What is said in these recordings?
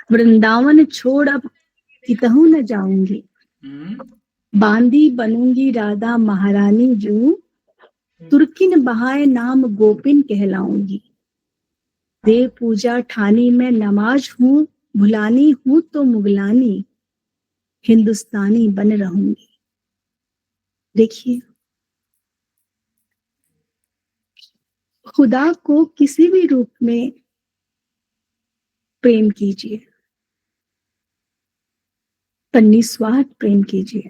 वृंदावन छोड़ अब कितहु न जाऊंगी, बांदी बनूंगी राधा महारानी जू, तुर्किन बहाए नाम गोपिन कहलाऊंगी। देव पूजा ठानी में नमाज हूं, भुलानी हूं तो मुगलानी, हिंदुस्तानी बन रहूंगी। देखिए, खुदा को किसी भी रूप में प्रेम कीजिए, पर निस्वार्थ प्रेम कीजिए,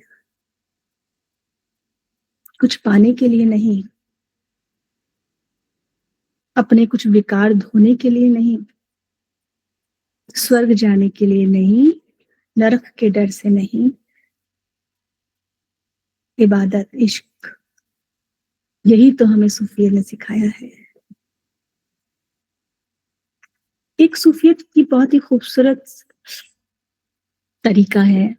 कुछ पाने के लिए नहीं, अपने कुछ विकार धोने के लिए नहीं, स्वर्ग जाने के लिए नहीं, नरक के डर से नहीं। इबादत, इश्क, यही तो हमें सूफियत ने सिखाया है। एक सूफियत की बहुत ही खूबसूरत तरीका है,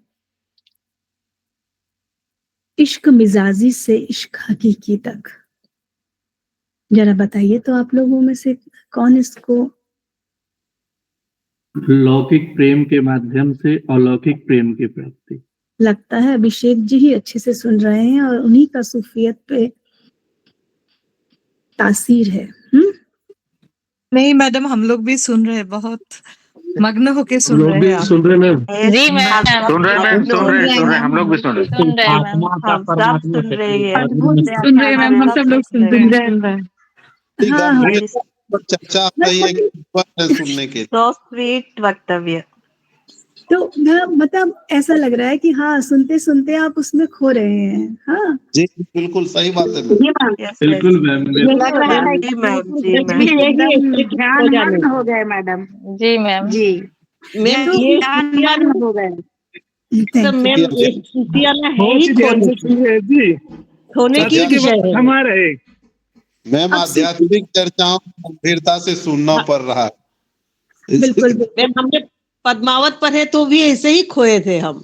इश्क मिजाजी से इश्क हकीकी तक। जरा बताइए तो आप लोगों में से कौन इसको? लौकिक प्रेम के माध्यम से अलौकिक प्रेम की प्राप्ति। लगता है अभिषेक जी ही अच्छे से सुन रहे हैं और उन्हीं का सूफियत पे तासीर है। नहीं मैडम, हम लोग भी सुन रहे हैं, बहुत मग्न होके सुन रहे हैं। सुन रहे मैम? जी मैम, सुन रहे मैम, सुन रहे हम लोग भी सुन रहे। सुन रहे हैं मैम, सुन रहे हैं मैम, हम सब लोग सुन रहे हैं। हाँ हाँ, चर्चा हो रही है कि सुनने के सो स्वीट वक्तव्य। तो मतलब ऐसा लग रहा है कि हाँ, सुनते सुनते आप उसमें खो रहे हैं। हाँ जी, बिल्कुल सही बात है। बिल्कुल मैम। ध्यान हो गए मैडम। जी मैम। जी मैम, ये ध्यान हो गए। तो मैम ये सूफियाना है ही खोने की विषय है हमारे। मैम, आध्यात्मिक चर्चाओं को गंभीरता से सुनना पड़ रहा है। बिल्कुल। मैम, हमने पद्मावत पढ़े तो भी ऐसे ही खोए थे हम।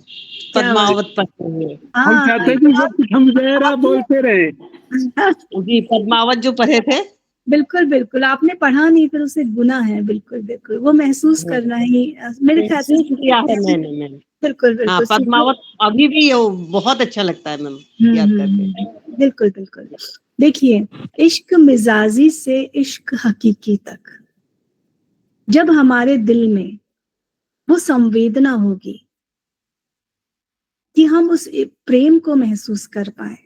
पद्मावत पढ़ते हुए हम चाहते हैं कि सब कुछ हम जरा बोलते रहे। जी, पद्मावत जो पढ़े थे। बिल्कुल बिल्कुल, आपने पढ़ा नहीं फिर उसे गुना है। बिल्कुल बिल्कुल, वो महसूस करना ही मेरे ख्याल से किया है मैंने। बिल्कुल बिल्कुल। पद्मावत अभी भी बहुत अच्छा लगता है मैम याद करके। बिल्कुल बिल्कुल। देखिए, इश्क मिजाजी से इश्क हकीकी तक, जब हमारे दिल में वो संवेदना होगी कि हम उस प्रेम को महसूस कर पाए,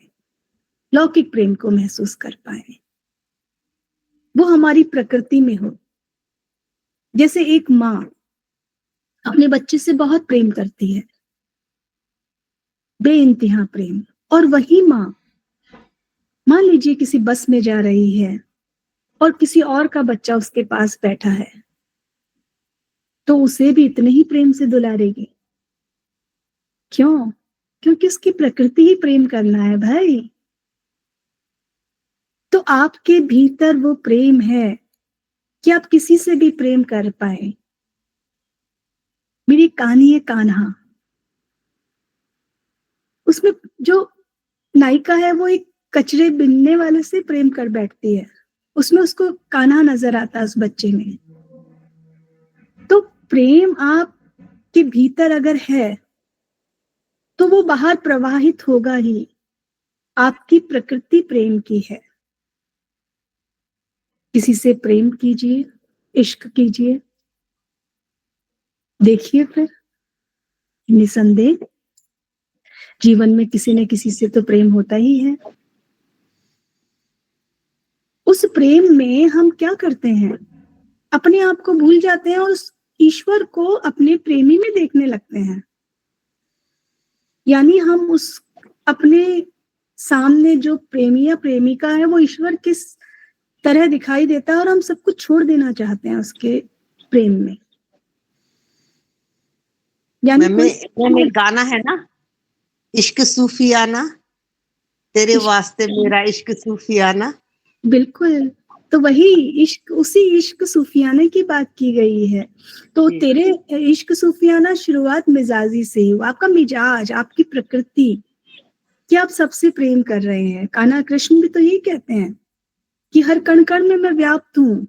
लौकिक प्रेम को महसूस कर पाए, वो हमारी प्रकृति में हो। जैसे एक माँ अपने बच्चे से बहुत प्रेम करती है, बेइंतहा प्रेम, और वही माँ, मान लीजिए किसी बस में जा रही है और किसी और का बच्चा उसके पास बैठा है, तो उसे भी इतने ही प्रेम से दुलारेगी। क्यों? क्योंकि उसकी प्रकृति ही प्रेम करना है भाई। तो आपके भीतर वो प्रेम है कि आप किसी से भी प्रेम कर पाए। मेरी कहानी है कान्हा, उसमें जो नायिका है वो एक कचरे बिनने वाले से प्रेम कर बैठती है, उसमें उसको कान्हा नजर आता है उस बच्चे में। तो प्रेम आपके भीतर अगर है तो वो बाहर प्रवाहित होगा ही। आपकी प्रकृति प्रेम की है। किसी से प्रेम कीजिए, इश्क कीजिए, देखिए फिर निसंदेह जीवन में किसी न किसी से तो प्रेम होता ही है। उस प्रेम में हम क्या करते हैं, अपने आप को भूल जाते हैं और उस ईश्वर को अपने प्रेमी में देखने लगते हैं। यानी हम उस अपने सामने जो प्रेमी या प्रेमिका है वो ईश्वर किस तरह दिखाई देता है और हम सब कुछ छोड़ देना चाहते हैं उसके प्रेम में। यानी मैम, एक गाना है ना, इश्क सूफियाना, तेरे वास्ते मेरा इश्क सूफियाना। बिल्कुल, तो वही इश्क, उसी इश्क सूफियाना की बात की गई है। तो तेरे इश्क सूफियाना शुरुआत मिजाजी से ही, आपका मिजाज, आपकी प्रकृति कि आप सबसे प्रेम कर रहे हैं। कान्हा कृष्ण भी तो यही कहते हैं कि हर कण कण में मैं व्याप्त हूं,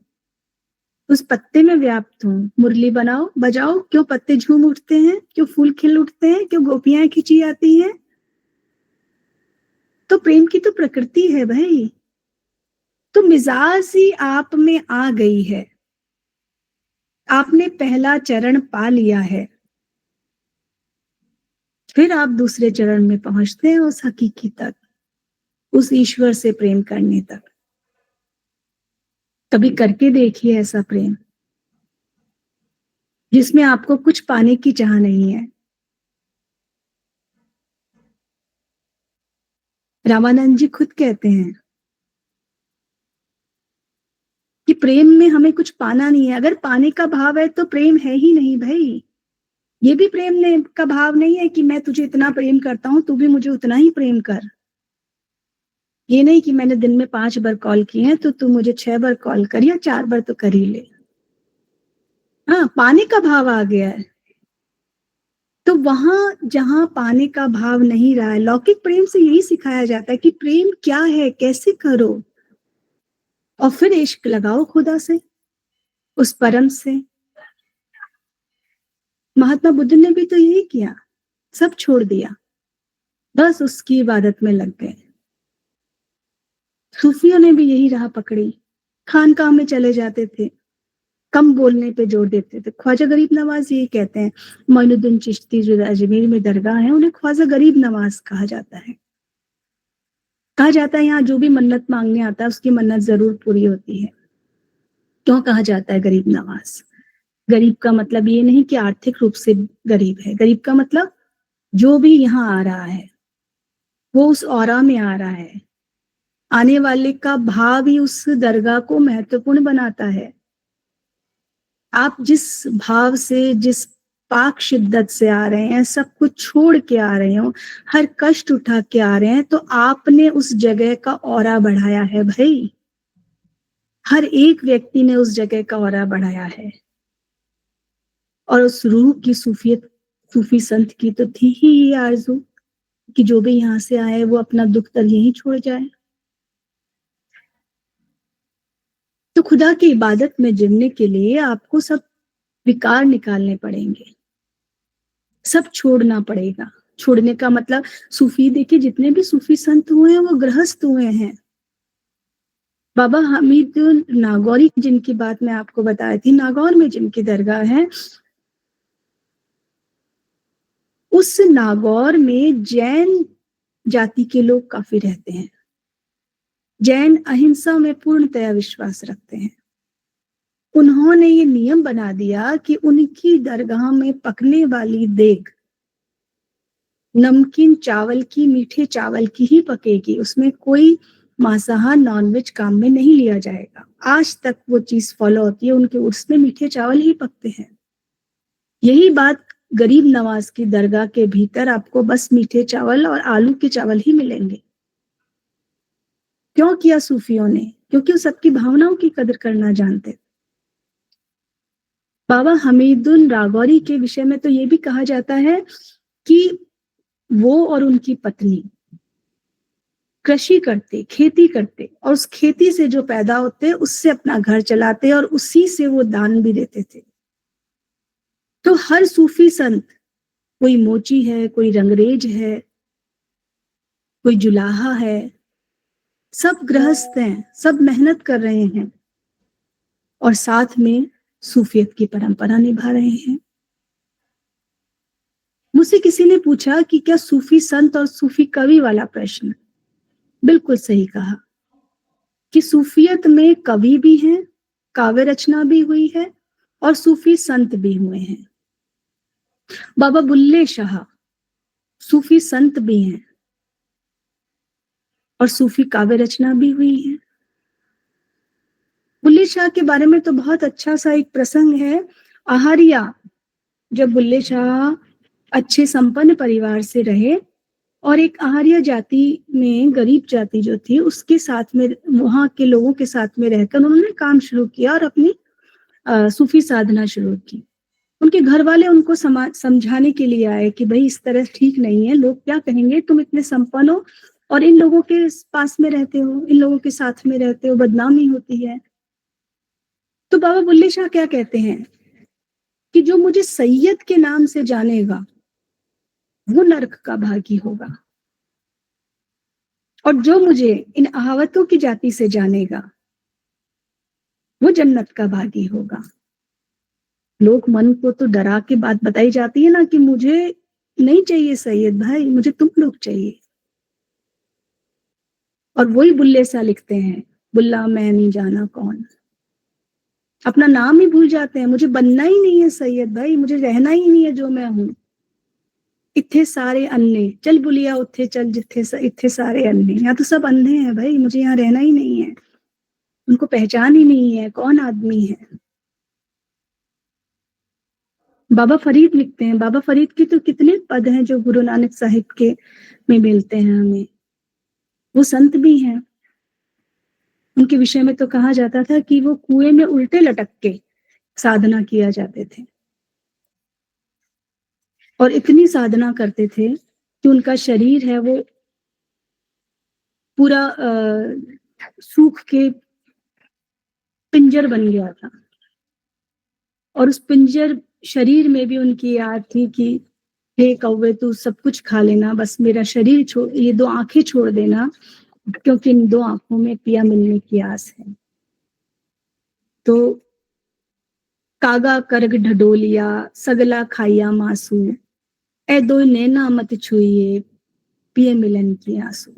उस पत्ते में व्याप्त हूँ। मुरली बनाओ, बजाओ, क्यों पत्ते झूम उठते हैं, क्यों फूल खिल उठते हैं, क्यों गोपियां खिंची आती हैं। तो प्रेम की तो प्रकृति है भाई। तो मिजाज ही आप में आ गई है, आपने पहला चरण पा लिया है, फिर आप दूसरे चरण में पहुंचते हैं उस हकीकी तक, उस ईश्वर से प्रेम करने तक। कभी करके देखिए ऐसा प्रेम जिसमें आपको कुछ पाने की चाह नहीं है। रामानंद जी खुद कहते हैं कि प्रेम में हमें कुछ पाना नहीं है। अगर पाने का भाव है तो प्रेम है ही नहीं भाई। ये भी प्रेम का भाव नहीं है कि मैं तुझे इतना प्रेम करता हूं, तू भी मुझे उतना ही प्रेम कर। ये नहीं कि मैंने दिन में 5 बार कॉल किए हैं तो तू मुझे 6 बार कॉल कर या 4 बार तो कर ही ले। हाँ, पाने का भाव आ गया है। तो वहां जहां पाने का भाव नहीं रहा है, लौकिक प्रेम से यही सिखाया जाता है कि प्रेम क्या है, कैसे करो, और फिर इश्क लगाओ खुदा से, उस परम से। महात्मा बुद्ध ने भी तो यही किया, सब छोड़ दिया, बस उसकी इबादत में लग गए। सूफियों ने भी यही राह पकड़ी, खानकाह में चले जाते थे, कम बोलने पे जोर देते थे। ख्वाजा गरीब नवाज यही कहते हैं, मोइनुद्दीन चिश्ती जो अजमेर में दरगाह है उन्हें ख्वाजा गरीब नवाज कहा जाता है। कहा जाता है यहाँ जो भी मन्नत मांगने आता है उसकी मन्नत जरूर पूरी होती है। क्यों कहा जाता है गरीब नवाज? गरीब का मतलब ये नहीं कि आर्थिक रूप से गरीब है, गरीब का मतलब जो भी यहाँ आ रहा है वो उस औरा में आ रहा है। आने वाले का भाव ही उस दरगाह को महत्वपूर्ण बनाता है। आप जिस भाव से, जिस पाक शिद्दत से आ रहे हैं, सब कुछ छोड़ के आ रहे हो, हर कष्ट उठा के आ रहे हैं, तो आपने उस जगह का औरा बढ़ाया है भाई। हर एक व्यक्ति ने उस जगह का औरा बढ़ाया है। और उस रूह की सूफियत, सूफी संत की तो थी ही ये आरज़ू कि जो भी यहाँ से आए वो अपना दुख दर्द यहीं छोड़ जाए। तो खुदा की इबादत में जुड़ने के लिए आपको सब विकार निकालने पड़ेंगे, सब छोड़ना पड़ेगा। छोड़ने का मतलब, सूफी देखिए जितने भी सूफी संत हुए हैं वो गृहस्थ हुए हैं। बाबा हमीद नागौरी जिनकी बात मैं आपको बताई थी, नागौर में जिनकी दरगाह है, उस नागौर में जैन जाति के लोग काफी रहते हैं। जैन अहिंसा में पूर्णतया विश्वास रखते हैं। उन्होंने ये नियम बना दिया कि उनकी दरगाह में पकने वाली देग नमकीन चावल की, मीठे चावल की ही पकेगी, उसमें कोई मांसाहार नॉनवेज काम में नहीं लिया जाएगा। आज तक वो चीज फॉलो होती है, उनके उर्स में मीठे चावल ही पकते हैं। यही बात गरीब नवाज की दरगाह के भीतर आपको बस मीठे चावल और आलू के चावल ही मिलेंगे। क्यों किया सूफियों ने? क्योंकि वो सबकी भावनाओं की कदर करना जानते। बाबा हमीदुल नागौरी के विषय में तो ये भी कहा जाता है कि वो और उनकी पत्नी कृषि करते, खेती करते, और उस खेती से जो पैदा होते उससे अपना घर चलाते और उसी से वो दान भी देते थे। तो हर सूफी संत, कोई मोची है, कोई रंगरेज है, कोई जुलाहा है, सब गृहस्थ हैं, सब मेहनत कर रहे हैं और साथ में सूफियत की परंपरा निभा रहे हैं। मुझसे किसी ने पूछा कि क्या सूफी संत और सूफी कवि वाला प्रश्न, बिल्कुल सही कहा कि सूफियत में कवि भी हैं, काव्य रचना भी हुई है और सूफी संत भी हुए हैं। बाबा बुल्ले शाह सूफी संत भी हैं और सूफी काव्य रचना भी हुई है। बुल्ले शाह के बारे में तो बहुत अच्छा सा एक प्रसंग है। आहारिया, जब बुल्ले शाह अच्छे संपन्न परिवार से रहे और एक आहारिया जाति में, गरीब जाति जो थी, उसके साथ में, वहां के लोगों के साथ में रहकर उन्होंने काम शुरू किया और अपनी सूफी साधना शुरू की। उनके घर वाले उनको समझाने के लिए आए कि भाई इस तरह ठीक नहीं है, लोग क्या कहेंगे, तुम इतने संपन्न हो और इन लोगों के पास में रहते हो, इन लोगों के साथ में रहते हो, बदनामी होती है। तो बाबा बुल्ले शाह क्या कहते हैं कि जो मुझे सैयद के नाम से जानेगा वो नरक का भागी होगा, और जो मुझे इन अहावतों की जाति से जानेगा वो जन्नत का भागी होगा। लोग मन को तो डरा के बात बताई जाती है ना कि मुझे नहीं चाहिए सैयद भाई, मुझे तुम लोग चाहिए। और वही बुल्ले शाह लिखते हैं, बुल्ला मैं नहीं जाना कौन, अपना नाम ही भूल जाते हैं। मुझे बनना ही नहीं है सैयद भाई, मुझे रहना ही नहीं है जो मैं हूं। इतने सारे अन्ने, चल बुलिया उत्थे चल जिथे इतने सारे अन्ने, यहाँ तो सब अंधे हैं भाई, मुझे यहाँ रहना ही नहीं है। उनको पहचान ही नहीं है कौन आदमी है। बाबा फरीद लिखते हैं, बाबा फरीद के तो कितने पद हैं जो गुरु नानक साहिब के में मिलते हैं हमें। वो संत भी हैं। उनके विषय में तो कहा जाता था कि वो कुएं में उल्टे लटक के साधना किया जाते थे, और इतनी साधना करते थे कि उनका शरीर है वो पूरा सूख के पिंजर बन गया था। और उस पिंजर शरीर में भी उनकी याद थी कि हे कौवे तू सब कुछ खा लेना, बस मेरा शरीर छोड़, ये दो आंखें छोड़ देना, क्योंकि इन दो आंखों में पिया मिलने की आस है। तो कागा करग ढडोलिया सगला खाइया मासू, ए दो नैना मत छुइए पिए मिलन की आंसू।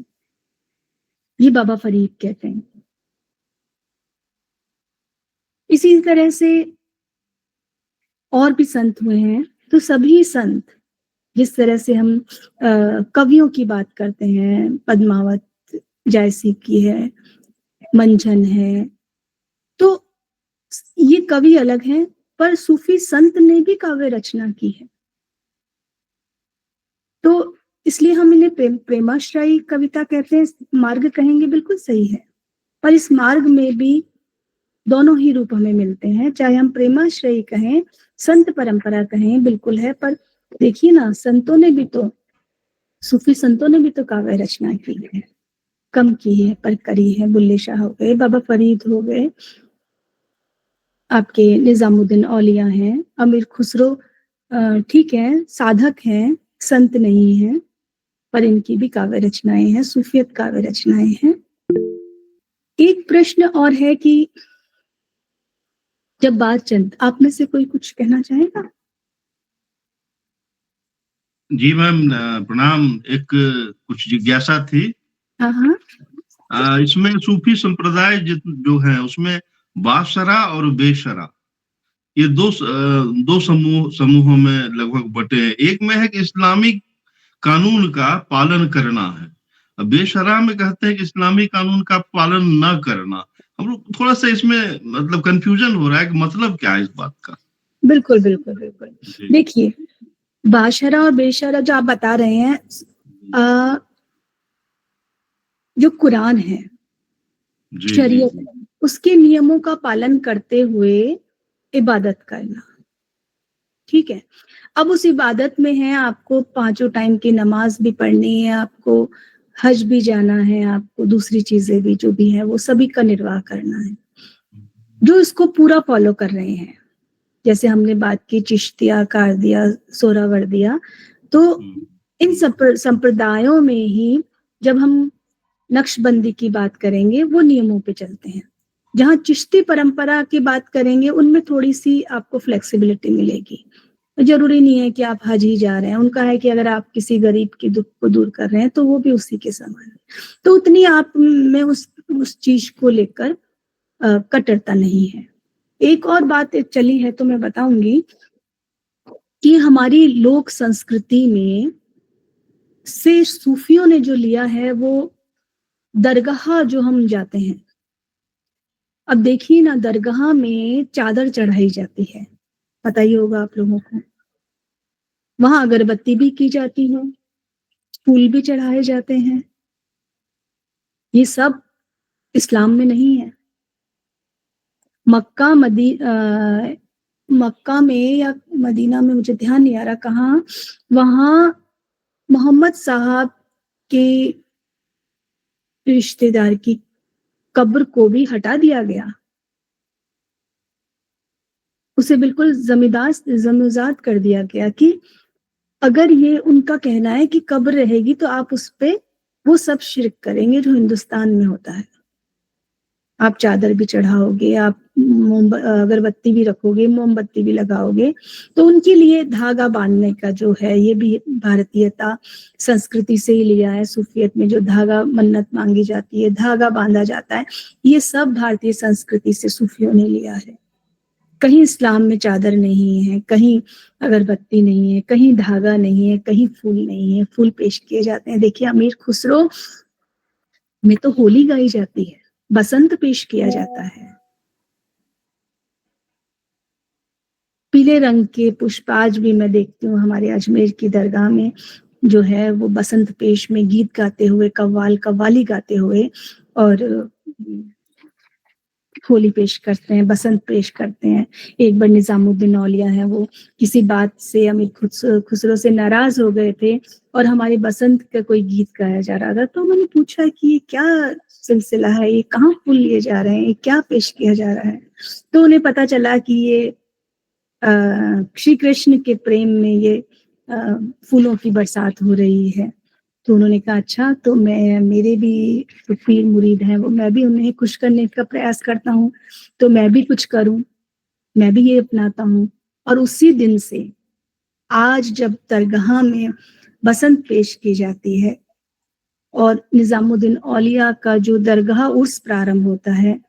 ये बाबा फरीद कहते हैं। इसी तरह से और भी संत हुए हैं। तो सभी संत, जिस तरह से हम कवियों की बात करते हैं, पद्मावत जैसी की है, मंझन है, तो ये कवि अलग हैं, पर सूफी संत ने भी काव्य रचना की है। तो इसलिए हम इन्हें प्रेमाश्रयी कविता कहते हैं, मार्ग कहेंगे, बिल्कुल सही है। पर इस मार्ग में भी दोनों ही रूप हमें मिलते हैं, चाहे हम प्रेमाश्रयी कहें, संत परंपरा कहें, बिल्कुल है। पर देखिए ना, संतों ने भी तो, सूफी संतों ने भी तो काव्य रचना की है, कम की है पर करी है। बुल्ले शाह हो गए, बाबा फरीद हो गए, आपके निजामुद्दीन औलिया हैं, अमीर खुसरो ठीक है साधक हैं, संत नहीं हैं, पर इनकी भी काव्य रचनाएं हैं, सूफियत काव्य रचनाएं हैं। एक प्रश्न और है कि जब बात चंद, आप में से कोई कुछ कहना चाहेगा? जी मैम प्रणाम। एक कुछ जिज्ञासा थी। हाँ। इसमें सूफी संप्रदाय जो है उसमें बाशरा और बेशरा, ये दो समूहों में लगभग बटे हैं। एक में है कि इस्लामिक कानून का पालन करना है, बेशरा में कहते हैं कि इस्लामी कानून का पालन न करना। हम लोग थोड़ा सा इसमें मतलब कंफ्यूजन हो रहा है कि मतलब क्या है इस बात का। बिल्कुल बिल्कुल बिल्कुल। देखिए, बाशरा और बेशरा जो आप बता रहे हैं, जो कुरान है, शरीयत है, उसके नियमों का पालन करते हुए इबादत करना, ठीक है। अब उस इबादत में है आपको 5 टाइम की नमाज भी पढ़नी है, आपको हज भी जाना है, आपको दूसरी चीजें भी जो भी है वो सभी का निर्वाह करना है। जो इसको पूरा फॉलो कर रहे हैं, जैसे हमने बात की चिश्तिया, कादिया, सोहरावर्दिया, तो इन संप्रदायों में ही जब हम नक्शबंदी की बात करेंगे वो नियमों पे चलते हैं। जहाँ चिश्ती परंपरा की बात करेंगे उनमें थोड़ी सी आपको फ्लेक्सिबिलिटी मिलेगी। जरूरी नहीं है कि आप हज ही जा रहे हैं, उनका है कि अगर आप किसी गरीब की दुख को दूर कर रहे हैं तो वो भी उसी के समान है। तो उतनी आप में उस चीज को लेकर कट्टरता नहीं है। एक और बात चली है तो मैं बताऊंगी कि हमारी लोक संस्कृति में से सूफियों ने जो लिया है वो दरगाह जो हम जाते हैं, अब देखिए ना, दरगाह में चादर चढ़ाई जाती है, पता ही होगा आप लोगों को। वहां अगरबत्ती भी की जाती है, फूल भी चढ़ाए जाते हैं। ये सब इस्लाम में नहीं है। मक्का में या मदीना में, मुझे ध्यान नहीं आ रहा कहाँ, वहां मोहम्मद साहब के रिश्तेदार की कब्र को भी हटा दिया गया। उसे बिल्कुल जमीजात कर दिया गया कि अगर ये उनका कहना है कि कब्र रहेगी तो आप उस पे वो सब शिर्क करेंगे जो हिंदुस्तान में होता है। आप चादर भी चढ़ाओगे, आप अगरबत्ती भी रखोगे, मोमबत्ती भी लगाओगे, तो उनके लिए धागा बांधने का जो है ये भी भारतीयता संस्कृति से ही लिया है। सूफियत में जो धागा मन्नत मांगी जाती है, धागा बांधा जाता है, ये सब भारतीय संस्कृति से सूफियों ने लिया है। कहीं इस्लाम में चादर नहीं है, कहीं अगरबत्ती नहीं है, कहीं धागा नहीं है, कहीं फूल नहीं है। फूल पेश किए जाते हैं। देखिए अमीर खुसरो में तो होली गाई जाती है, बसंत पेश किया जाता है। पीले रंग के पुष्प आज भी मैं देखती हूँ हमारे अजमेर की दरगाह में जो है वो बसंत पेश में गीत गाते हुए, कव्वाली गाते हुए और होली पेश करते हैं, बसंत पेश करते हैं। एक बार निजामुद्दीन औलिया है, वो किसी बात से अमीर खुसरो से नाराज हो गए थे और हमारे बसंत का कोई गीत गाया जा रहा था, तो मैंने पूछा कि ये क्या सिलसिला है, ये कहाँ फूल लिए जा रहे हैं, ये क्या पेश किया जा रहा है। तो उन्हें पता चला कि ये श्री कृष्ण के प्रेम में ये फूलों की बरसात हो रही है। तो उन्होंने कहा अच्छा, तो मेरे भी तो पीर मुरीद हैं, वो मैं भी उन्हें खुश करने का प्रयास करता हूँ, तो मैं भी कुछ करूं, मैं भी ये अपनाता हूँ। और उसी दिन से आज जब दरगाह में बसंत पेश की जाती है और निजामुद्दीन औलिया का जो दरगाह उर्स प्रारंभ होता है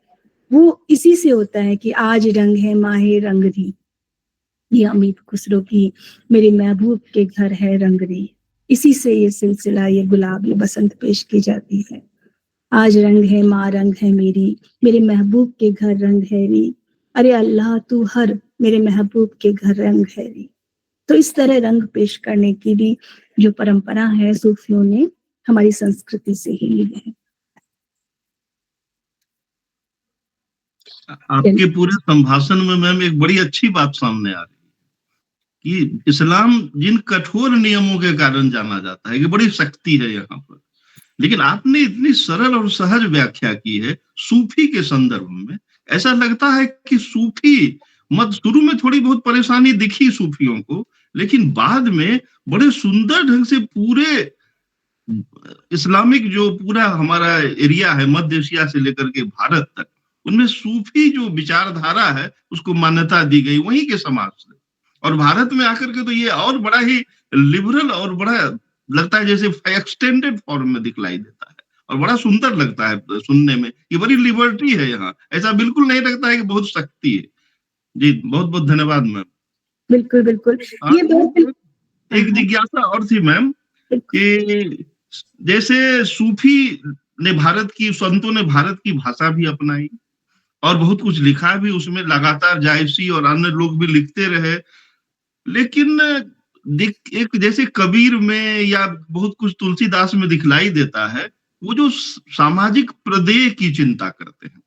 वो इसी से होता है कि आज रंग है माहे रंगरी, ये अमीर खुसरो की मेरे महबूब के घर है रंगरी। इसी से ये सिलसिला, ये गुलाब, ये बसंत पेश की जाती है। आज रंग है माँ रंग है मेरे महबूब के घर रंग है री, अरे अल्लाह तू हर मेरे महबूब के घर रंग है री। तो इस तरह रंग पेश करने की भी जो परंपरा है सूफियों ने हमारी संस्कृति से ही ली है। आपके पूरे संभाषण में मैम एक बड़ी अच्छी बात सामने आ रही है कि इस्लाम जिन कठोर नियमों के कारण जाना जाता है कि बड़ी सख्ती है यहाँ पर, लेकिन आपने इतनी सरल और सहज व्याख्या की है सूफी के संदर्भ में। ऐसा लगता है कि सूफी मत शुरू में थोड़ी बहुत परेशानी दिखी सूफियों को, लेकिन बाद में बड़े सुंदर ढंग से पूरे इस्लामिक जो पूरा हमारा एरिया है मध्य एशिया से लेकर के भारत तक, उनमें सूफी जो विचारधारा है उसको मान्यता दी गई वहीं के समाज से। और भारत में आकर के तो ये और बड़ा ही लिबरल और बड़ा लगता है जैसे एक्सटेंडेड फॉर्म में दिखलाई देता है और बड़ा सुंदर लगता है सुनने में। ये बड़ी लिबर्टी है यहाँ, ऐसा बिल्कुल नहीं लगता है कि बहुत सख्ती है। जी बहुत बहुत धन्यवाद मैम। बिल्कुल बिल्कुल। ये बहुत एक जिज्ञासा और थी मैम कि जैसे सूफी ने संतों ने भारत की भाषा भी अपनाई और बहुत कुछ लिखा भी उसमें, लगातार जायसी और अन्य लोग भी लिखते रहे, लेकिन एक जैसे कबीर में या बहुत कुछ तुलसीदास में दिखलाई देता है वो जो सामाजिक प्रदेय की चिंता करते हैं।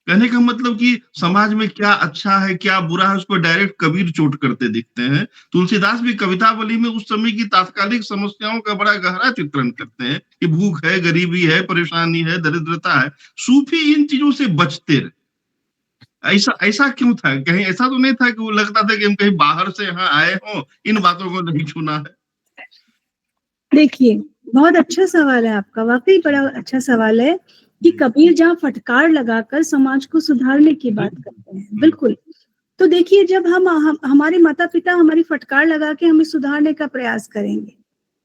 कहने का मतलब कि समाज में क्या अच्छा है क्या बुरा है उस पर डायरेक्ट कबीर चोट करते दिखते हैं। तुलसीदास भी कवितावली में उस समय की तात्कालिक समस्याओं का बड़ा गहरा चित्रण करते हैं कि भूख है, गरीबी है, परेशानी है, दरिद्रता है। सूफी इन चीजों से बचते रहे। ऐसा क्यों था? कहीं ऐसा तो नहीं था कि वो लगता था कि हम कहीं बाहर से यहाँ आए हों, इन बातों को नहीं छूना है? देखिए बहुत अच्छा सवाल है आपका, वाकई बड़ा अच्छा सवाल है कि कबीर जहाँ फटकार लगाकर समाज को सुधारने की बात करते हैं। बिल्कुल। तो देखिए जब हमारे माता पिता हमारी फटकार लगा के हमें सुधारने का प्रयास करेंगे,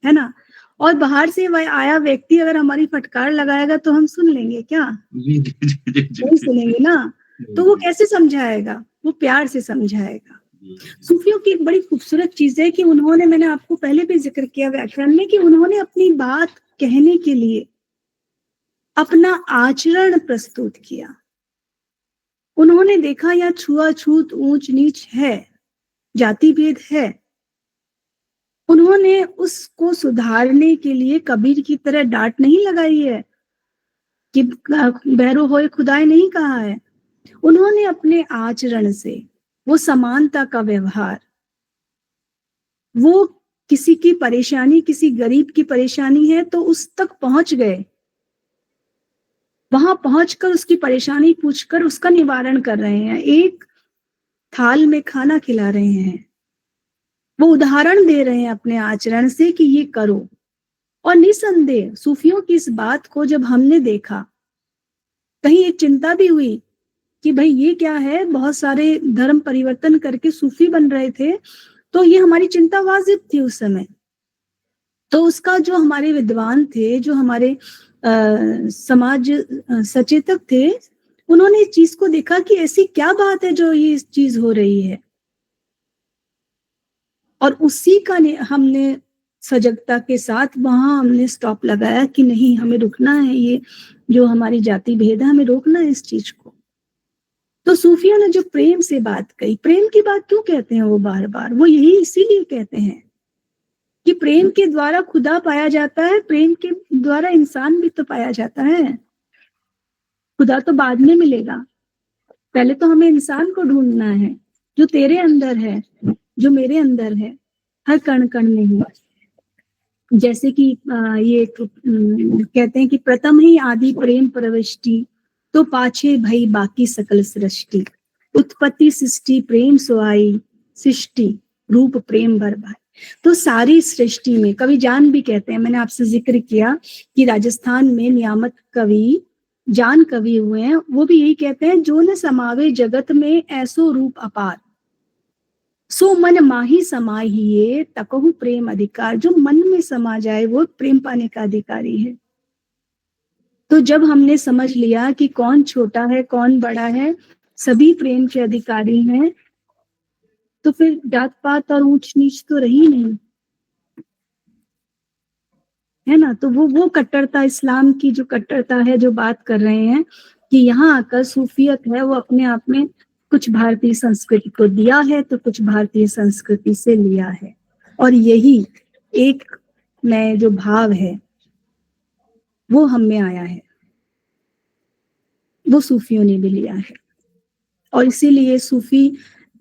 है ना, और बाहर से आया व्यक्ति अगर हमारी फटकार लगाएगा तो हम सुन लेंगे क्या? नहीं सुनेंगे ना। तो वो कैसे समझाएगा? वो प्यार से समझाएगा। सूफियों की एक बड़ी खूबसूरत चीज है कि उन्होंने, मैंने आपको पहले भी जिक्र किया व्याख्यान में, कि उन्होंने अपनी बात कहने के लिए अपना आचरण प्रस्तुत किया। उन्होंने देखा या छुआछूत, ऊंच नीच है, जाति भेद है, उन्होंने उसको सुधारने के लिए कबीर की तरह डांट नहीं लगाई है कि भैरो होए खुदाए नहीं कहा है। उन्होंने अपने आचरण से वो समानता का व्यवहार, वो किसी की परेशानी, किसी गरीब की परेशानी है तो उस तक पहुंच गए, वहां पहुंचकर उसकी परेशानी पूछकर उसका निवारण कर रहे हैं। एक थाल में खाना खिला रहे हैं, वो उदाहरण दे रहे हैं अपने आचरण से कि ये करो। और निसंदेह सूफियों की इस बात को जब हमने देखा, कहीं एक चिंता भी हुई कि भाई ये क्या है, बहुत सारे धर्म परिवर्तन करके सूफी बन रहे थे, तो ये हमारी चिंता वाजिब थी उस समय। तो उसका जो हमारे विद्वान थे, जो हमारे समाज सचेतक थे, उन्होंने इस चीज को देखा कि ऐसी क्या बात है जो ये चीज हो रही है, और उसी का हमने सजगता के साथ वहां हमने स्टॉप लगाया कि नहीं, हमें रुकना है, ये जो हमारी जाति भेद है, हमें रोकना है इस चीज को। तो सूफियों ने जो प्रेम से बात कही, प्रेम की बात क्यों कहते हैं वो बार बार, वो यही इसीलिए कहते हैं कि प्रेम के द्वारा खुदा पाया जाता है, प्रेम के द्वारा इंसान भी तो पाया जाता है। खुदा तो बाद में मिलेगा, पहले तो हमें इंसान को ढूंढना है, जो तेरे अंदर है, जो मेरे अंदर है, हर कण कण में ही। जैसे कि ये कहते हैं कि प्रथम ही आदि प्रेम प्रविष्टि, तो पाछे भई बाकी सकल सृष्टि। उत्पत्ति सृष्टि प्रेम सोआई, सृष्टि रूप प्रेम भर भाई। तो सारी सृष्टि में, कवि जान भी कहते हैं, मैंने आपसे जिक्र किया कि राजस्थान में नियामत कवि जान कवि हुए हैं, वो भी यही कहते हैं, जो न समावे जगत में ऐसो रूप अपार, सो मन माही समाहिए तकहु प्रेम अधिकार। जो मन में समा जाए वो प्रेम पाने का अधिकारी है। तो जब हमने समझ लिया कि कौन छोटा है कौन बड़ा है, सभी प्रेम के अधिकारी हैं, तो फिर जात पात और ऊंच नीच तो रही नहीं, है ना। तो वो कट्टरता, इस्लाम की जो कट्टरता है, जो बात कर रहे हैं कि यहाँ आकर सूफियत है, वो अपने आप में कुछ भारतीय संस्कृति को दिया है तो कुछ भारतीय संस्कृति से लिया है, और यही एक नए जो भाव है वो हम में आया है, वो सूफियों ने भी लिया है। और इसीलिए सूफी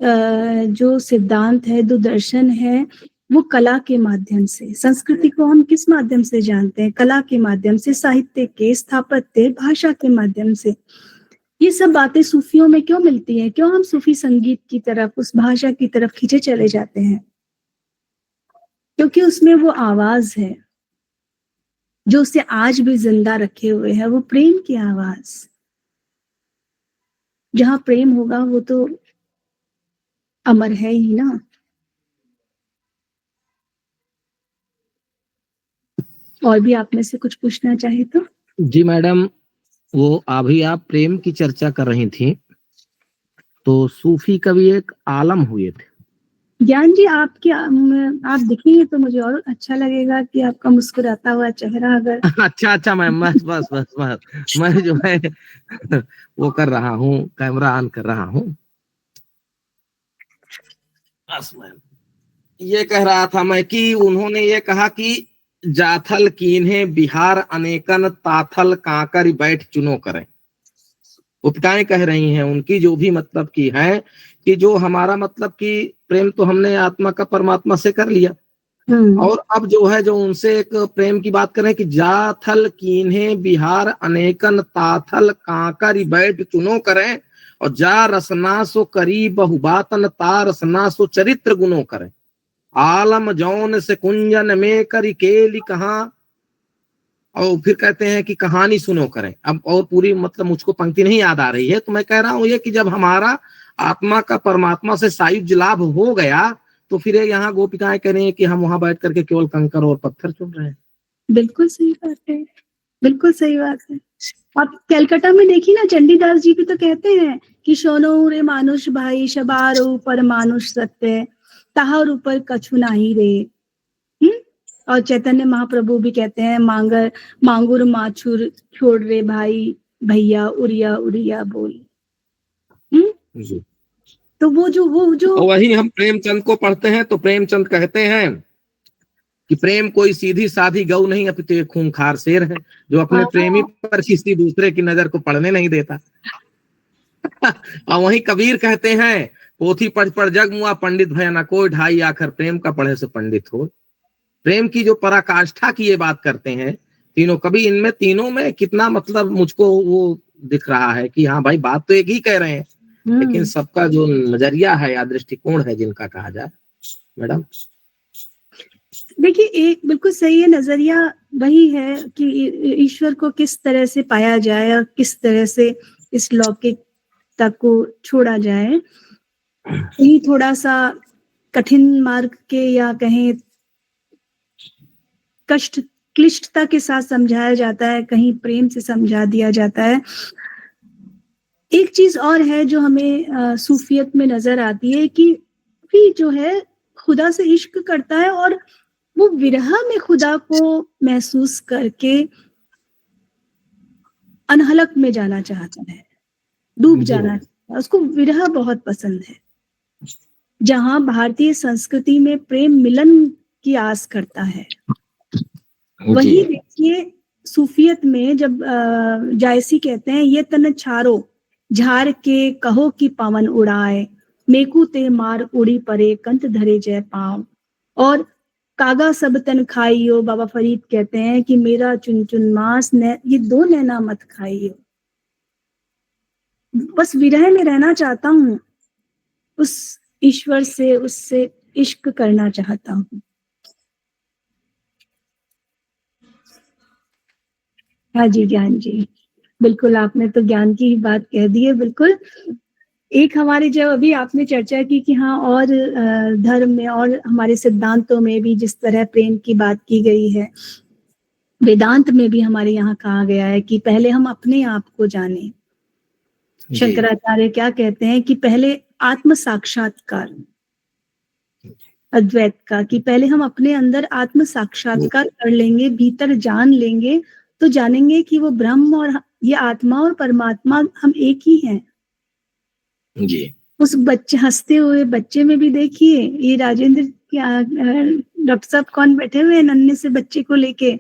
जो सिद्धांत है, जो दर्शन है, वो कला के माध्यम से, संस्कृति को हम किस माध्यम से जानते हैं, कला के माध्यम से, साहित्य के, स्थापत्य, भाषा के माध्यम से। ये सब बातें सूफियों में क्यों मिलती हैं, क्यों हम सूफी संगीत की तरफ, उस भाषा की तरफ खींचे चले जाते हैं? क्योंकि उसमें वो आवाज है जो उसे आज भी जिंदा रखे हुए है, वो प्रेम की आवाज। जहां प्रेम होगा वो तो अमर है ही ना। और भी आप में से कुछ पूछना चाहे तो? जी मैडम, वो अभी आप प्रेम की चर्चा कर रही थी, तो सूफी कवि एक आलम हुए थे। ज्ञान जी, आप दिखेंगे तो मुझे और अच्छा लगेगा कि आपका मुस्कुराता हुआ चेहरा अगर अच्छा मैम, बस मैं जो है वो कर रहा हूँ, कैमरा ऑन कर रहा हूँ। बस मैम, ये कह रहा था मैं कि उन्होंने ये कहा कि जाथल कीन्हे बिहार अनेकन ताथल कांकर बैठ चुनो करें। उपटाएं कह रही हैं उनकी, जो भी मतलब की है कि जो हमारा मतलब कि प्रेम तो हमने आत्मा का परमात्मा से कर लिया, और अब जो है जो उनसे एक प्रेम की बात करें कि जाथल कीन्हे बिहार अनेकन ताथल कांकर बैठ चुनो करें, और जा रसना सो करी बहुबातन ता रसना सो चरित्र गुनो करें। आलम जौन से कुंजन में करी केली कहा, और फिर कहते हैं कि कहानी सुनो करें। अब और पूरी मतलब मुझको पंक्ति नहीं याद आ रही है, तो मैं कह रहा हूँ ये कि जब हमारा आत्मा का परमात्मा से सायुज्य लाभ हो गया, तो फिर यहाँ गोपिकाएं कह रही हैं कि हम वहां बैठ करके केवल कंकर और पत्थर चुन रहे हैं। बिल्कुल सही बात है, बिल्कुल सही बात है। आप कलकत्ता में देखिए ना, चंडीदास जी भी तो कहते हैं कि सोनो रे मानुष भाई शबारो पर मानुष सत्य, ताहर ऊपर कछु नाही रे। और चैतन्य महाप्रभु भी कहते हैं मांगुर माछुर छोड़ रे भाई भैया उड़िया उड़िया बोल। तो वो जो वही हम प्रेमचंद को पढ़ते हैं तो प्रेमचंद कहते हैं कि प्रेम कोई सीधी साधी गऊ नहीं, अपितु एक खूंखार शेर है जो अपने प्रेमी पर किसी दूसरे की नजर को पड़ने नहीं देता। और वही कबीर कहते हैं, पोथी पढ़ जग मुआ पंडित भय न कोई ढाई, आखिर प्रेम का पढ़े से पंडित हो। प्रेम की जो पराकाष्ठा की ये बात करते हैं तीनों कवि, इनमें तीनों में कितना मतलब मुझको वो दिख रहा है कि हाँ भाई बात तो एक ही कह रहे हैं, लेकिन सबका जो नजरिया है या दृष्टिकोण है जिनका कहा जाए मैडम। देखिए, एक बिल्कुल सही है, नजरिया वही है कि ईश्वर को किस तरह से पाया जाए और किस तरह से इस लौकिकता को छोड़ा जाए। कहीं थोड़ा सा कठिन मार्ग के या कहें क्लिष्टता के साथ समझाया जाता है, कहीं प्रेम से समझा दिया जाता है। एक चीज और है जो हमें सूफियत में नजर आती है कि भी जो है खुदा से इश्क करता है और वो विरह में खुदा को महसूस करके अनहलक में जाना चाहता है, डूब जाना चाहता है, उसको विरह बहुत पसंद है। जहां भारतीय संस्कृति में प्रेम मिलन की आस करता है, वही देखिए सूफियत में जब जायसी कहते हैं ये तन छारो झार के कहो कि पवन उड़ाए, मेकू ते मार उड़ी परे कंत धरे जय पाँव, और कागा सब तन खाइयो, बाबा फरीद कहते हैं कि मेरा चुन चुन मांस ये दो नैना मत खाइयो। बस विरह में रहना चाहता हूँ, उस ईश्वर से, उससे इश्क करना चाहता हूँ। हाँ जी ज्ञान जी, बिल्कुल आपने तो ज्ञान की ही बात कह दी है। बिल्कुल एक हमारी जब अभी आपने चर्चा की कि हाँ और धर्म में और हमारे सिद्धांतों में भी जिस तरह प्रेम की बात की गई है, वेदांत में भी हमारे यहाँ कहा गया है कि पहले हम अपने आप को जाने। शंकराचार्य क्या कहते हैं कि पहले आत्म साक्षात्कार अद्वैत का, कि पहले हम अपने अंदर आत्म साक्षात्कार कर लेंगे, भीतर जान लेंगे तो जानेंगे कि वो ब्रह्म और ये आत्मा और परमात्मा हम एक ही हैं जी। उस बच्चे, हंसते हुए बच्चे में भी देखिए, ये राजेंद्र डॉक्टर साहब कौन बैठे हुए हैं नन्हे से बच्चे को लेके।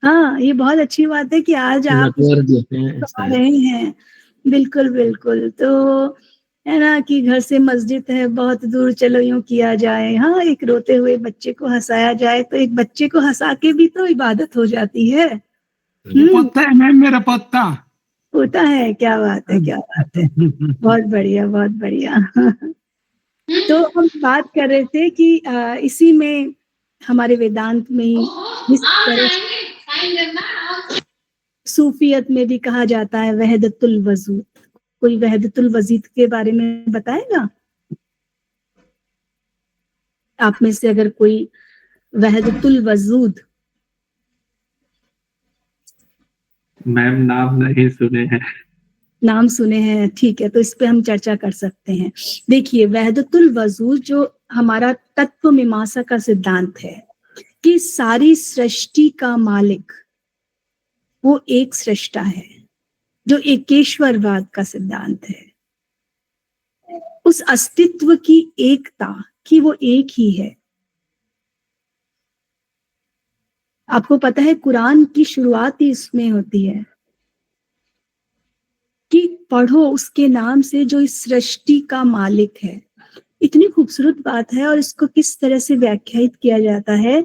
हाँ, ये बहुत अच्छी बात है कि आज आप रहे हैं। बिल्कुल बिल्कुल, तो है ना कि घर से मस्जिद है बहुत दूर, चलो यूं किया जाए, हाँ एक रोते हुए बच्चे को हंसाया जाए तो एक बच्चे को हंसा के भी तो इबादत हो जाती है। पत्ता है मैम, मेरा पत्ता होता है। क्या बात है, क्या बात है, बहुत बढ़िया बहुत बढ़िया। तो हम बात कर रहे थे कि इसी में हमारे वेदांत में ही जिस तरह सूफियत में भी कहा जाता है वहदतुल वजूद। कोई वहदतुल वजूद के बारे में बताएगा आप में से अगर कोई? वहदतुल वजूद मैम नाम नहीं सुने हैं। नाम सुने हैं, ठीक है, तो इस पे हम चर्चा कर सकते हैं। देखिए वहदतुल वजूद जो हमारा तत्व मीमांसा का सिद्धांत है कि सारी सृष्टि का मालिक वो एक सृष्टा है, जो एकेश्वरवाद का सिद्धांत है। उस अस्तित्व की एकता कि वो एक ही है। आपको पता है कुरान की शुरुआत ही इसमें होती है कि पढ़ो उसके नाम से जो इस सृष्टि का मालिक है। इतनी खूबसूरत बात है, और इसको किस तरह से व्याख्यायित किया जाता है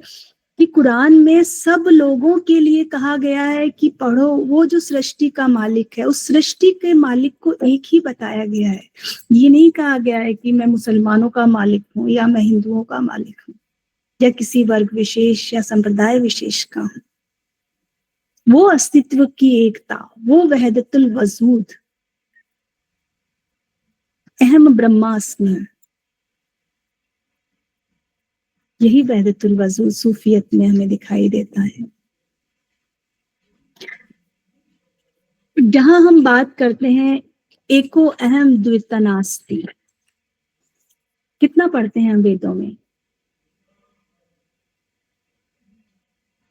कि कुरान में सब लोगों के लिए कहा गया है कि पढ़ो वो जो सृष्टि का मालिक है। उस सृष्टि के मालिक को एक ही बताया गया है। ये नहीं कहा गया है कि मैं मुसलमानों का मालिक हूँ या मैं हिंदुओं का मालिक हूँ या किसी वर्ग विशेष या संप्रदाय विशेष का हूँ। वो अस्तित्व की एकता, वो वहदतुल वजूद, अहम ब्रह्मास्मि, यही वहदतुल वजूद सूफियत में हमें दिखाई देता है। जहां हम बात करते हैं एको अहम द्विता नास्ति, कितना पढ़ते हैं हम वेदों में,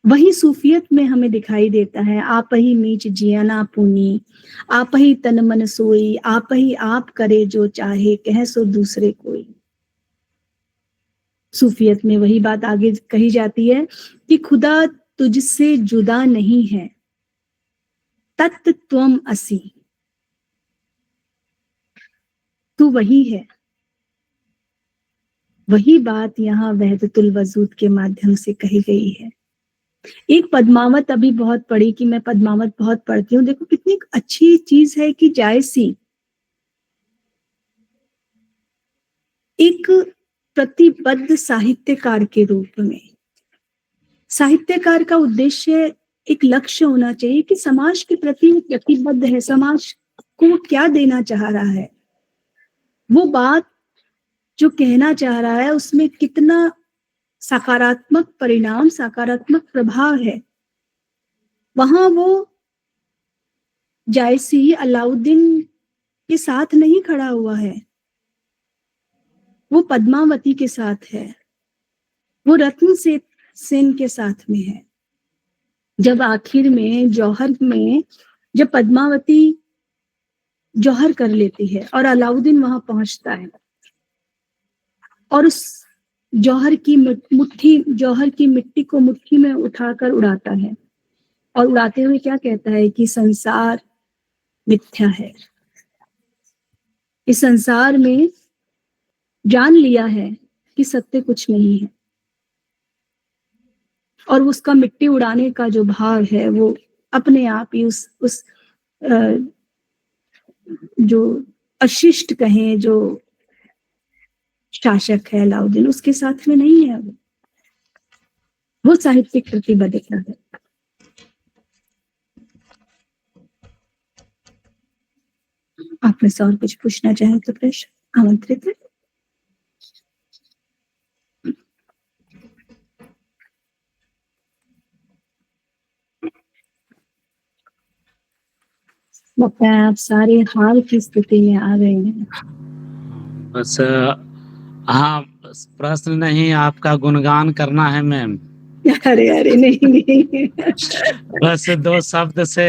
वही सूफियत में हमें दिखाई देता है। आप ही मीच जियाना पुनी, आप ही तन मन सोई, आप ही आप करे जो चाहे, कह सो दूसरे कोई। सूफियत में वही बात आगे कही जाती है कि खुदा तुझसे जुदा नहीं है, तत् त्वम असि, तू वही है। वही बात यहाँ वहदतुल वजूद के माध्यम से कही गई है। एक पद्मावत अभी बहुत पढ़ी, कि मैं पद्मावत बहुत पढ़ती हूँ। देखो कितनी अच्छी चीज है कि जायसी एक प्रतिबद्ध साहित्यकार के रूप में, साहित्यकार का उद्देश्य एक लक्ष्य होना चाहिए कि समाज के प्रति वो प्रतिबद्ध है, समाज को वो क्या देना चाह रहा है, वो बात जो कहना चाह रहा है उसमें कितना सकारात्मक परिणाम, सकारात्मक प्रभाव है। वहां वो जायसी अलाउद्दीन के साथ नहीं खड़ा हुआ है, वो पद्मावती के साथ है, वो रत्न सेन के साथ में है। जब आखिर में जौहर में जब पद्मावती जौहर कर लेती है और अलाउद्दीन वहां पहुंचता है और उस जौहर की मिट्टी को मुट्ठी में उठाकर उड़ाता है, और उड़ाते हुए क्या कहता है कि संसार मिथ्या है, इस संसार में जान लिया है कि सत्य कुछ नहीं है। और उसका मिट्टी उड़ाने का जो भाव है वो अपने आप ही उस जो अशिष्ट कहें, जो शासक है अलाउद्दीन, उसके साथ में नहीं है, वो साहित्यिक प्रतिबद्धता है। आप में से और कुछ पूछना चाहे तो प्रश्न आमंत्रित है। लगता है आप सारे हाल की स्थिति में आ गए हैं। बस हाँ, प्रश्न नहीं, आपका गुणगान करना है मैम। अरे अरे नहीं बस 2 शब्द से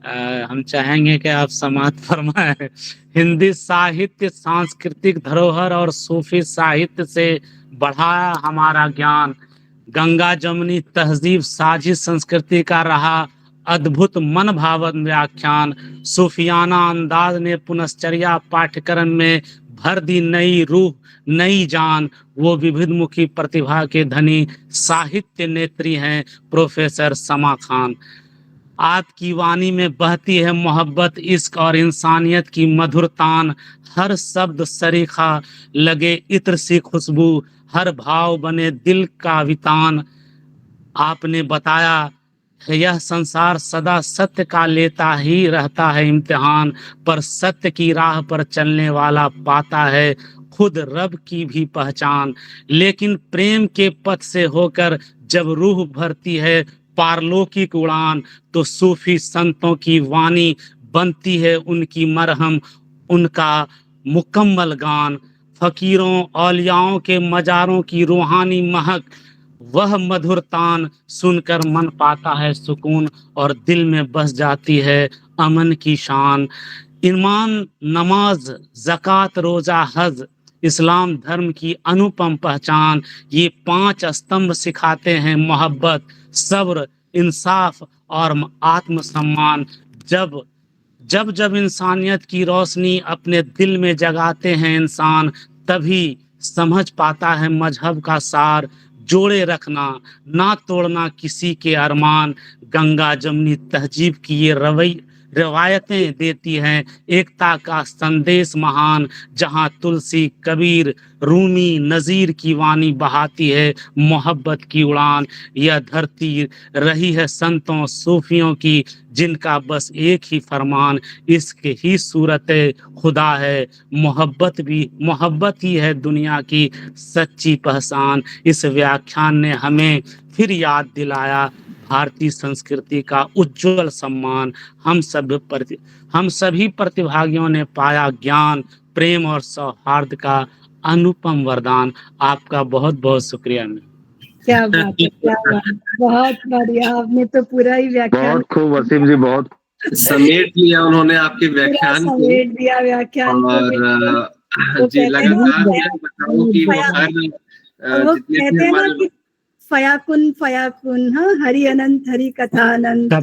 हम चाहेंगे कि आप समाप्त फरमाएं। हिंदी साहित्य सांस्कृतिक धरोहर और सूफी साहित्य से बढ़ाया हमारा ज्ञान, गंगा जमुनी तहजीब साझी संस्कृति का रहा अद्भुत मन भावन व्याख्यान, सूफियाना अंदाज ने पुनश्चर्या पाठ्यक्रम में भर दी नई रूह नई जान। वो विविधमुखी प्रतिभा के धनी साहित्य नेत्री हैं प्रोफेसर समा खान। आपकी वाणी में बहती है मोहब्बत, इश्क और इंसानियत की मधुर तान। हर शब्द सरीखा लगे इत्र सी खुशबू, हर भाव बने दिल का वितान। आपने बताया है यह संसार सदा सत्य का लेता ही रहता है इम्तिहान, पर सत्य की राह पर चलने वाला पाता है खुद रब की भी पहचान। लेकिन प्रेम के पथ से होकर जब रूह भरती है पारलौकिक उड़ान, तो सूफी संतों की वाणी बनती है उनकी मरहम, उनका मुकम्मल गान। फकीरों औलियाओं के मजारों की रूहानी महक, वह मधुर तान सुनकर मन पाता है सुकून और दिल में बस जाती है अमन की शान। ईमान नमाज ज़कात रोजा हज इस्लाम धर्म की अनुपम पहचान, ये 5 स्तंभ सिखाते हैं मोहब्बत सब्र इंसाफ और आत्मसम्मान। जब इंसानियत की रोशनी अपने दिल में जगाते हैं इंसान, तभी समझ पाता है मजहब का सार, जोड़े रखना ना तोड़ना किसी के अरमान। गंगा जमुनी तहजीब की ये रवायतें देती हैं एकता का संदेश महान, जहां तुलसी कबीर रूमी नज़ीर की वाणी बहाती है मोहब्बत की उड़ान। यह धरती रही है संतों सूफियों की, जिनका बस एक ही फरमान इश्क ही सूरत खुदा है, मोहब्बत ही है दुनिया की सच्ची पहचान। इस व्याख्यान ने हमें फिर याद दिलाया भारतीय संस्कृति का उज्जवल सम्मान। हम सभी प्रतिभागियों ने पाया ज्ञान प्रेम और सौहार्द का अनुपम वरदान। आपका बहुत बहुत शुक्रिया। क्या बात है, क्या बात, बहुत बढ़िया। आपने तो पूरा ही व्याख्यान बहुत खूब वसीम जी, बहुत समेट लिया उन्होंने आपके व्याख्यान को, समेट दिया व्याख्यान और जी लगातार मैं बताऊं कि वो कहते हैं ना कि फयाकुन हाँ, हरि अनंत हरि कथा अनंत।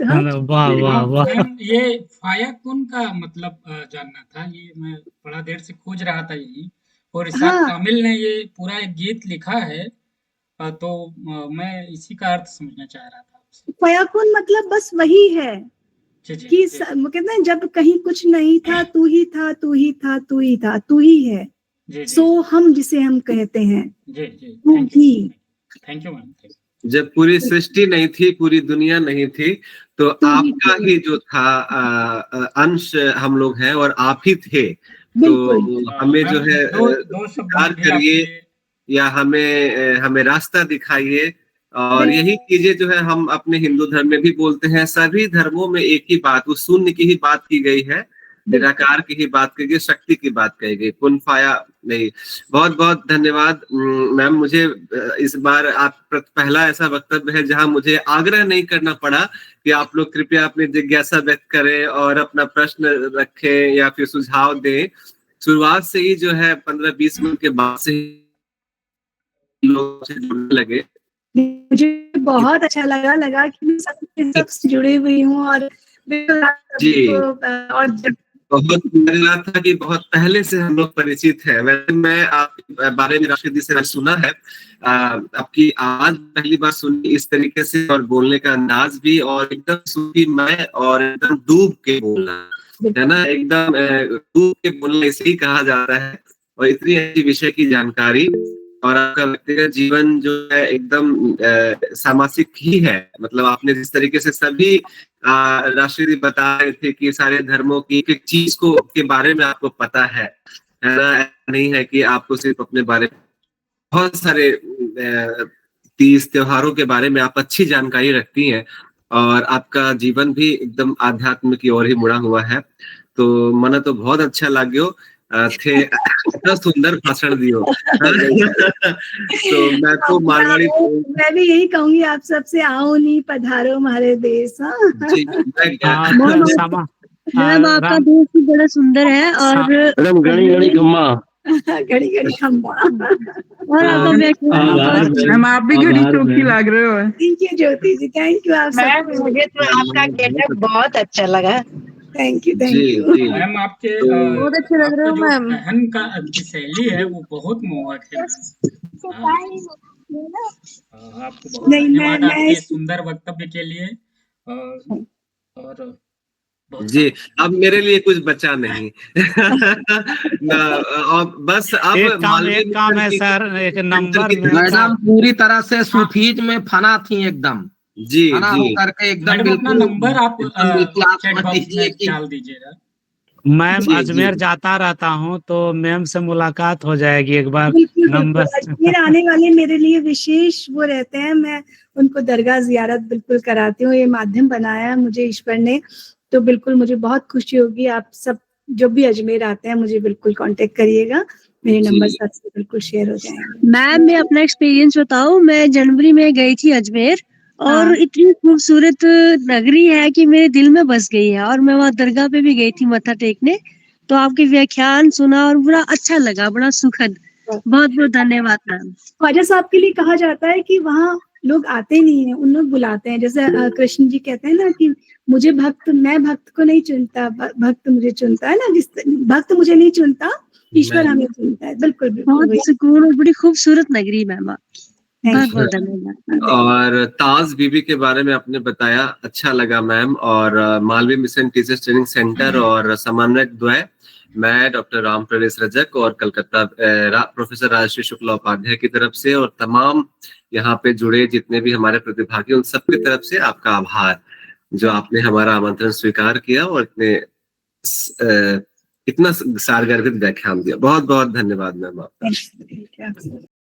वाह वाह वाह। ये फायाकुन का मतलब जानना था, ये मैं बड़ा देर से खोज रहा था यही, और इसाक कामिल ने ये पूरा एक गीत लिखा है, तो मैं इसी का अर्थ समझना चाह रहा था। फयाकुन मतलब बस वही है कि वो कहते हैं जब कहीं कुछ नहीं था तू ही था, तू ही था, तू ही था, तू ही है, जी जी सोहम जिसे हम कहते हैं जी जी वो थैंक यू भी। थैंक यू मैम जब पूरी सृष्टि नहीं थी, पूरी दुनिया नहीं थी, तो तो ही आपका थे। ही जो था अंश हम लोग हैं और आप ही थे। बिल्कुल तो हमें जो मैम है दो शब्द प्यार मैं भी करिए आपके या हमें रास्ता दिखाइए। और बिल्कुल यही चीजें जो है हम अपने हिंदू धर्म में भी बोलते हैं। सभी धर्मों में एक ही बात, उस शून्य की ही बात की गई है, बिल्कुल निराकार की ही बात की गई, शक्ति की बात कही गई, कुन फाया नहीं। बहुत बहुत धन्यवाद मैम। मुझे इस बार आप पहला ऐसा वक्तव्य है जहां मुझे आग्रह नहीं करना पड़ा कि आप लोग कृपया अपनी जिज्ञासा व्यक्त करें और अपना प्रश्न रखें या फिर सुझाव दें। शुरुआत से ही जो है 15-20 मिनट के बाद से ही लोग से जुड़ने लगे। मुझे बहुत अच्छा लगा कि मैं सबके सब जुड़ी हुई हूँ और बिल्कुल आप जी सभी को और बहुत लगा था कि बहुत पहले से हम लोग परिचित हैं। वैसे मैं आपके बारे में राशिद जी से सुना है, आपकी आवाज पहली बार सुनी इस तरीके से और बोलने का अंदाज भी, और एकदम सूफीमय और एकदम डूब के बोलना, है ना, एकदम डूब के बोलना इसे ही कहा जाता है। और इतनी अच्छी विषय की जानकारी, और आपका व्यक्तिगत जीवन जो है एकदम सामाजिक ही है। मतलब आपने जिस तरीके से सभी राशिद जी बता रहे थे कि सारे धर्मों की एक चीज को के बारे में आपको पता है ना। ऐसा नहीं है कि आपको सिर्फ अपने बारे में, बहुत सारे तीज त्योहारों के बारे में आप अच्छी जानकारी रखती हैं, और आपका जीवन भी एकदम आध्यात्म की ओर ही मुड़ा हुआ है। तो मना तो बहुत अच्छा लाग्यो थे इतना सुंदर भाषण दियो। तो मैं तो मारवाड़ी मैं भी यही कहूंगी आप सबसे, आओ नहीं पधारो हमारे देश। जी मैम आपका देश भी बड़ा सुंदर है और घड़ी घड़ी खम्मा घड़ी घड़ी खम्मा और आपका व्याख्यान मैम आप भी घड़ी चौकी लग रहे हो। Thank you Jyoti ji, thank you आप मैम सब। मुझे तो आपका गेटअप बहुत अच्छा लगा। थैंक यू मैम आपके बहुत अच्छे लग रहे आपका हो जो मैम। कहन का की शैली है वो बहुत मोहक है मैम। आपको बहुत नहीं, धन्यवाद मैं आपके सुंदर वक्तव्य के लिए। और जी, अब मेरे लिए कुछ बचा नहीं। और बस अब एक काम है सर, एक नंबर मैडम पूरी तरह से सूफीज में फना थी एकदम। जी फना जी होकर के एकदम मैडम अपना बिल्कुल नंबर आप बिल्कुल आप चैट समझ बॉक्स लीजिए में कि डाल दीजिएगा। मैम अजमेर जाता रहता हूँ तो मैम से मुलाकात हो जाएगी एक बार। बिल्कुल नंबर अजमेर आने वाले मेरे लिए विशेष वो रहते हैं, मैं उनको दरगाह जियारत बिल्कुल कराती हूँ। ये माध्यम बनाया है मुझे ईश्वर ने, तो बिल्कुल मुझे बहुत खुशी होगी। आप सब जो भी अजमेर आते हैं मुझे बिल्कुल कांटेक्ट करिएगा, मेरे नंबर सबसे बिल्कुल शेयर हो जाएंगे। मैम मैं अपना एक्सपीरियंस बताऊं, मैं जनवरी में गई थी अजमेर और हाँ। इतनी खूबसूरत नगरी है कि मेरे दिल में बस गई है। और मैं वहाँ दरगाह पे भी गई थी मत्था टेकने, तो आपके व्याख्यान सुना और बड़ा अच्छा लगा, बड़ा सुखद। बहुत बहुत धन्यवाद मैम। ख्वाजा साहब के लिए कहा जाता है कि वहाँ लोग आते नहीं है, उन लोग बुलाते हैं। जैसे कृष्ण जी कहते हैं ना कि मुझे मैं भक्त को नहीं चुनता, भक्त मुझे चुनता है ना। जिस भक्त मुझे नहीं चुनता, ईश्वर हमें चुनता है। बिल्कुल बहुत सुकून और बड़ी खूबसूरत नगरी मैम आपकी। बहुत बहुत अच्छा। धन्यवाद। और ताज बीबी के बारे में आपने बताया, अच्छा लगा मैम। और Malviya mission teachers training centre और समन्वयक द्वय, मैं डॉक्टर राम प्रवेश रजक और कलकत्ता प्रोफेसर राजश्री शुक्ला उपाध्याय की तरफ से, और तमाम यहाँ पे जुड़े जितने भी हमारे प्रतिभागी, उन सबकी तरफ से आपका आभार जो आपने हमारा आमंत्रण स्वीकार किया और इतना सारगर्भित व्याख्यान दिया। बहुत बहुत धन्यवाद मैम आपका।